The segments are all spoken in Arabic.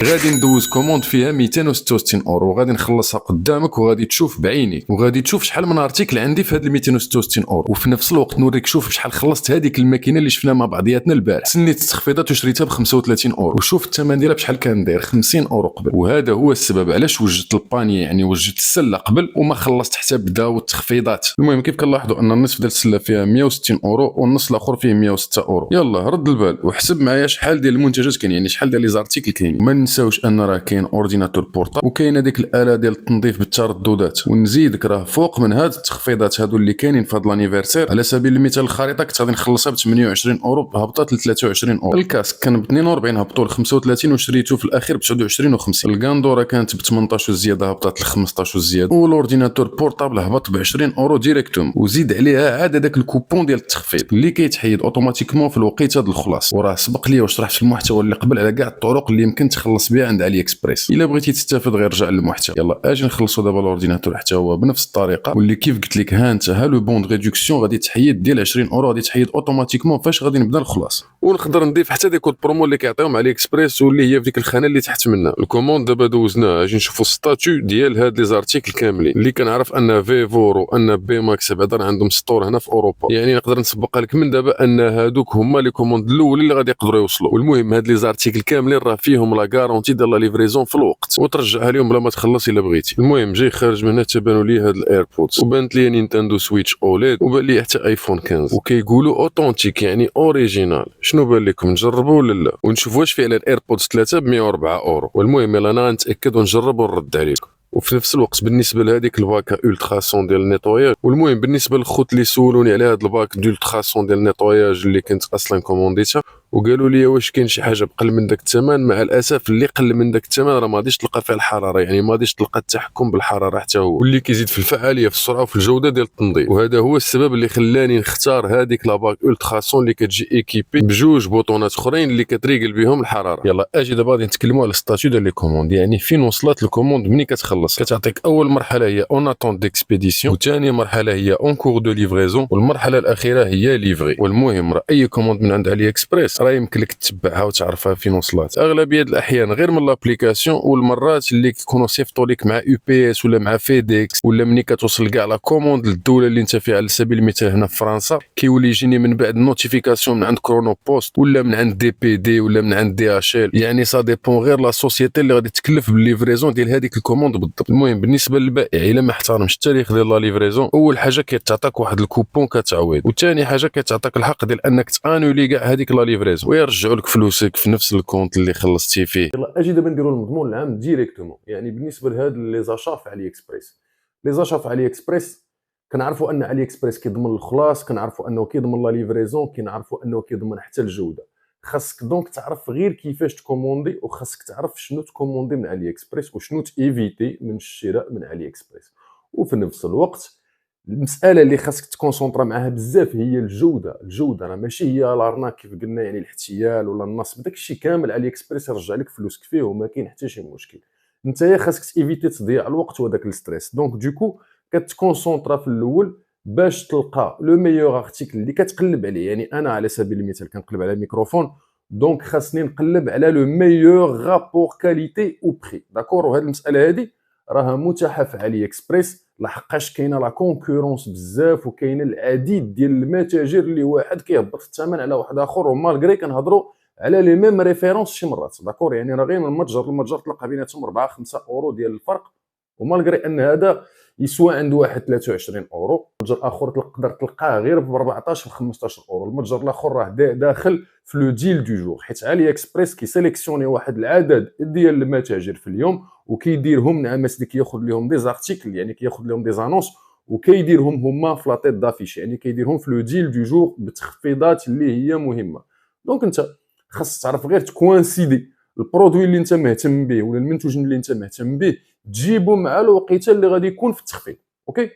غادي ندوز كوموند فيها 266 اورو، وغادي نخلصها قدامك وغادي تشوف بعينيك، وغادي تشوف شحال من ارتيكل عندي في هاد 266 اورو، وفي نفس الوقت نوريك شوف شحال خلصت هذيك الماكينه اللي شفنا مع بعضياتنا البارح. سنيت التخفيضات وشريتها ب 35 اورو، وشوف الثمن ديالها بشحال كان داير 50 اورو قبل. وهذا هو السبب علاش وجدت الباني، يعني وجدت السله قبل وما خلصت حتى بداو التخفيضات. المهم كيف كنلاحظوا ان النصف ديال السله فيها 160 اورو والنص الاخر فيه 106 اورو. يلا رد البال وحسب معايا شحال ديال المنتجات كاين، يعني شحال ديال لي زارتيكل كاينين. ما ننساوش ان راه كاين اورديناتور بورطابل، وكاين هذيك الاله ديال التنظيف بالترددات، ونزيدك راه فوق من هاد التخفيضات هادو اللي كاينين في هاد لانيفرسير. على سبيل المثال الخريطه كنت غادي نخلصها ب 28 اورو، هبطت ل 23 اورو. الكاسك كان ب 42 هبطوا ل 35 وشريته في الاخير ب 29 و50. الغاندورا كانت ب 18 وزياده هبطت ل 15 وزياده. والاورديناتور بورطابل هبط ب 20 اورو ديريكتوم، وزيد عليها عاد هذاك الكوبون ديال التخفيض اللي كيتحيد اوتوماتيكمون في الوقيته ديال الخلاص. وراه سبق لي وشرحت في المحتوى اللي قبل على كاع الطرق اللي يمكن تخلص بها عند علي اكسبريس. الا بغيتي تستافد غير رجع للمحتوى. يلا اجي نخلصوا دابا الاورديناتور حتى هو بنفس الطريقه، واللي كيف قلت لك ها انت ها لو بون ريدكسيون غادي تحيد ديال 20 اورو، غادي تحيد اوتوماتيكمون فاش غادي نبدا الخلاص. ونقدر نضيف حتى دي كود برومو اللي كيعطيهم علي اكسبريس واللي هي في ديك الخانه اللي تحت منها. الكوموند دابا دوزناها، اجي نشوفوا الستاتيو ديال هاد لي زارتيكل كاملين اللي كنعرف ان فيفور وان بي ماكس بعدا عندهم ستور هنا في اوروبا. يعني نقدر نسبق لك من دابا ان هادوك هما لي كوموند الاول اللي غادي يقدروا يوصلوا. والمهم هاد لي زارتيكل كاملين راه فيهم لا غارونتي ديال لا ليفريزون في الوقت، وترجعها لهم بلا ما تخلص الا بغيتي. المهم جاي خارج من هنا تبانوا لي هاد الايربودز، وبانت لي نينتندو سويتش اوليد، وبان لي حتى ايفون 15، وكيقولوا اوثنتيك يعني اوريجينال. شنو بان لكم، نجربوا ولا لا؟ ونشوف واش فعلا الايربودز 3 ب 104 اورو. والمهم يلا انا غنتاكد ونجرب ونرد عليكم. وفي نفس الوقت بالنسبه لهذيك الباكا الترا سون ديال النيطوياج، والمهم بالنسبه للخوت اللي سولوني على هذا الباك ديال الترا سون ديال النيطوياج اللي كنت اصلا كومونديتها، وقالوا لي واش كاين شي حاجه بقل من داك الثمن. مع الاسف اللي قل من داك الثمن راه ما غاديش تلقى فيه الحراره، يعني ما غاديش تلقى التحكم بالحراره حتى هو، واللي كيزيد في الفعاليه في السرعه وفي الجوده ديال التنظيف. وهذا هو السبب اللي خلاني نختار هذيك لاباك الترا سون اللي كتجي ايكيبي بجوج بوطونات اخرين اللي كتريقل بهم الحراره. يلا اجي دابا غادي نتكلموا على الستاتيو ديال لي كوموند، يعني فين وصلت الكوموند ملي كتخلص. كتعطيك اول مرحله هي اون اتونت ديكسبيديسيون، وثاني مرحله هي اون كور دو ليفريزون، والمرحله الاخيره هي ليفري. والمهم راه اي كوموند من عند علي اكسبريس راه يمكن لك تتبعها وتعرفها فين وصلت. اغلبيه الاحيان غير من لابليكاسيون، والمرات اللي كيكونوا صيفطوا لك مع يو بي اس ولا مع فيديكس، ولا ملي كتوصل كاع لا كوموند للدوله اللي انت فيها. على سبيل المثال هنا في فرنسا كيولي يجيني من بعد نوتيفيكاسيون من عند كرونو بوست ولا من عند دي بي دي ولا من عند دي اش ال، يعني سا ديبون غير لا سوسيتي اللي غادي تكلف بالليفريزون ديال هذيك الكوموند بالضبط. المهم بالنسبه للبائع الا ما احترمش التاريخ ديال لا ليفريزون، اول حاجه كيتعطاك واحد الكوبون كتعويض، وثاني حاجه كيتعطاك الحق ديال انك تانولي كاع هذيك لا ليفريزون ويرجعوا لك فلوسك في نفس الكونت اللي خلصتي فيه. يلا اجي دابا نديروا المضمون العام ديريكتومون. يعني بالنسبه لهاد لي زاشا في علي اكسبريس، لي زاشا في علي اكسبريس كنعرفوا ان علي اكسبريس كيضمن الخلاص، كنعرفوا انه كيضمن لا ليفريزون، كنعرفوا انه كيضمن حتى الجوده. خاصك دونك تعرف غير كيفاش تكوموندي، وخاصك تعرف شنو تكوموندي من علي اكسبريس وشنو تيفيتي من الشراء من علي اكسبريس. وفي نفس الوقت المساله اللي خاصك تكونسونطرا معاها بزاف هي الجوده. الجوده راه ماشي هي لارناك كيف قلنا، يعني الاحتيال ولا النصب، داكشي كامل علي اكسبريس يرجع لك فلوسك فيه وما كاين حتى شي مشكل. نتايا خاصك تيفيتي تضيع الوقت وداك الستريس. دونك دوكو كتكونسونطرا في الاول باش تلقى لو ميور ارتيكل اللي كتقلب عليه. يعني انا على سبيل المثال كنقلب على ميكروفون، دونك خاصني نقلب على لو ميور رابور كاليتي او بري، داكور. وهاد المساله هادي راها متاحه في علي اكسبريس لحقاش كاينه لا كونكورونس بزاف، وكاين العديد ديال المتاجر اللي واحد كيهبط الثمن على واحد اخر، ومالغري كنهضروا على لي ميم ريفيرونس شي مرات، داكور. يعني راه غير من متجر لمتجر تلقى بيناتهم 4 5 اورو ديال الفرق، ومالغري ان هذا يسوى عند واحد 23 اورو، متجر اخر تقدر تلقاه غير ب 14 و 15 اورو. المتجر الاخر راه داخل في لو ديل دو جور، حيت علي اكسبريس كيسيليكسيوني واحد العدد ديال المتاجر في اليوم وكيديرهم نعمس، كياخذ لهم دي زارتيكل، يعني كياخذ لهم دي زانونس وكيديرهم هما في لاطيت دافيش، يعني كيديرهم في لو ديل دو جور بتخفيضات اللي هي مهمه. دونك انت خاص تعرف غير تكوانسيدي البرودوي اللي انت مهتم به ولا المنتوج اللي انت مهتم به، تجيبو مع الوقيته اللي غادي يكون في التخفيض، اوكي.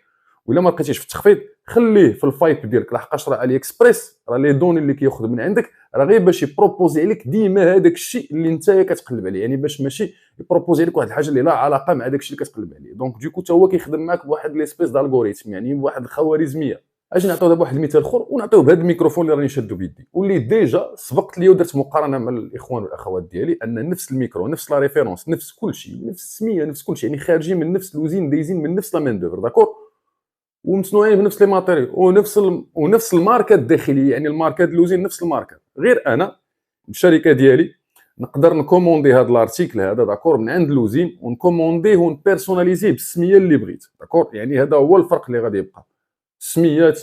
ولا ما لقيتيش في التخفيض خليه في الفايب ديالك، لحقاش راه علي اكسبريس راه لي دوني اللي كياخذ من عندك راه غير باش يبروبوزي عليك ديما هذاك الشيء اللي نتايا كتقلب عليه، يعني باش ماشي يبروبوزي عليك واحد الحاجه اللي لا علاقه مع داك الشيء اللي كتقلب عليه. دونك دوكو حتى هو كيخدم معاك بواحد ليسبيس دالغوريثم، يعني بواحد الخوارزميه. اجي نعطيو دابا واحد المثال اخر ونعطيوه بهذا الميكروفون اللي راني شادو بيدي، واللي ديجا سبقت ليا ودرت مقارنه مع الاخوان والاخوات ديالي ان نفس الميكرو، نفس لا ريفيرونس، نفس كل شيء، نفس السميه، نفس كل شيء، يعني خارجين من نفس الوزين، دايزين من نفس لا مان دوفر، داكور، ومصنوعين بنفس لي ماتيريال ونفس الماركه الداخليه، يعني الماركه ديال الوزين نفس الماركه. غير انا الشركه ديالي نقدر نكوموندي هذا الارتيكل هذا داكور من عند لوزين، ونكومونديه ونبيرسوناليزيه بالسميه اللي بغيت، داكور. يعني هذا هو الفرق اللي غادي يبقى. السميات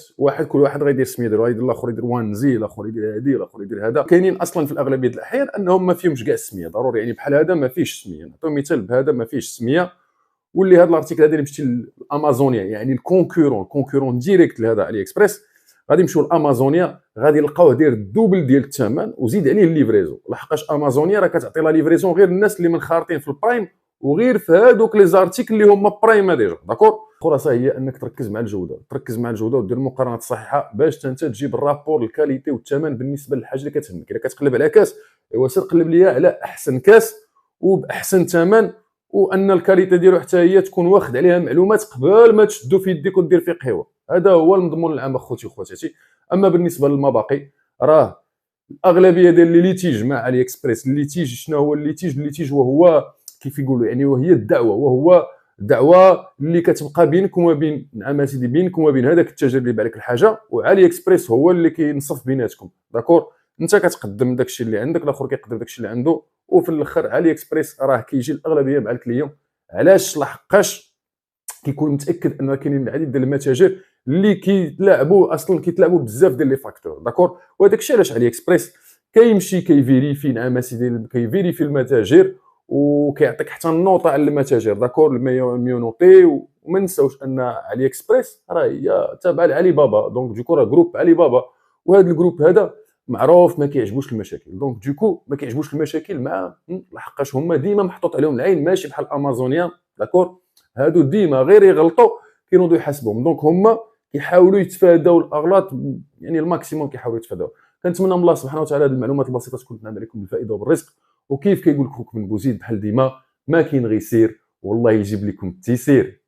كل واحد غيدير السميه ديالو، غيدير الاخر يدير وانزي، الاخر يدير هادي، الاخر يدير هذا. كاينين اصلا في الاغلبيه ديال الاحيان انهم ما فيهمش كاع السميه ضروري، يعني بحال هذا ما فيهش السميه. نعطيو مثال بهذا ما فيهش السميه، واللي هذا الارتيكل هذا اللي مشتي لامازونيا، يعني الكونكورون ديريكت لهذا علي اكسبريس، غادي نمشيو لامازونيا غادي نلقاوه داير الدوبل ديال الثمن وزيد عليه الليفريزون، لحقاش امازونيا راه كتعطي لا ليفريزون غير الناس اللي منخرطين في البرايم وغير في هذوك لي زارتيكل اللي هما برايم ديجا، داكور. الخلاصه هي انك تركز مع الجوده ودير المقارنات الصحيحه باش انت تجيب الرابور الكاليتي والثمن بالنسبه للحاجه اللي كتهمك. الا كتقلب على كاس، ايوا سير قلب ليا على احسن كاس وباحسن ثمن، وان الكاليتي ديالو حتى هي تكون واخد عليها معلومات قبل ما تشدو في يديك ودير فيه قهوه. هذا هو المضمون العام اخوتي وخواتاتي. اما بالنسبه للمباقي، راه الاغلبيه ديال لي ليتيج مع علي اكسبريس، الليتيج شنو هو الليتيج وهو كيف يقولوا يعني وهي الدعوه، وهو دعوه اللي كتبقى بينك وما بين نعم سيدي بينك وما بين هذاك التاجر اللي باع لك الحاجه، وعلي اكسبريس هو اللي كينصف بيناتكم، داكور. انت كتقدم داكشي اللي عندك، الاخر كيقدم داكشي اللي عنده، وفي الاخر علي اكسبريس راه كيجي الاغلبيه مع الكليون. علاش؟ لحقاش كيكون متاكد ان كاينين العديد ديال المتاجر اللي كيتلاعبوا بزاف ديال لي فاكتور، داكور. وهذاك الشيء علاش علي اكسبريس كيمشي كيفيريفي نعم سيدي كيفيريفي المتاجر وكيعطيك حتى النوطه على المتاجر، داكور، ميو نوتي. وما نساوش ان علي اكسبريس راه هي تابعه لعلي بابا، دونك دوكو راه جروب علي بابا، وهذا الجروب هذا معروف ما كيعجبوش المشاكل، دونك دوكو ما كيعجبوش المشاكل مع لحقاش هما ديما محطوط عليهم العين، ماشي بحال امازونيا، داكور. هادو ديما غير يغلطوا كينوضوا يحاسبهم، دونك هما كيحاولوا يتفاداو الاغلاط، يعني الماكسيموم كيحاولوا يتفاداو. كنتمنى من الله سبحانه وتعالى هذه المعلومات البسيطه تكون تنعم عليكم بالفائده وبالرزق، وكيف كيقول لكم خوكم بن بوزيد بحال ديما ما كاين غير سير والله يجيب لكم التيسير.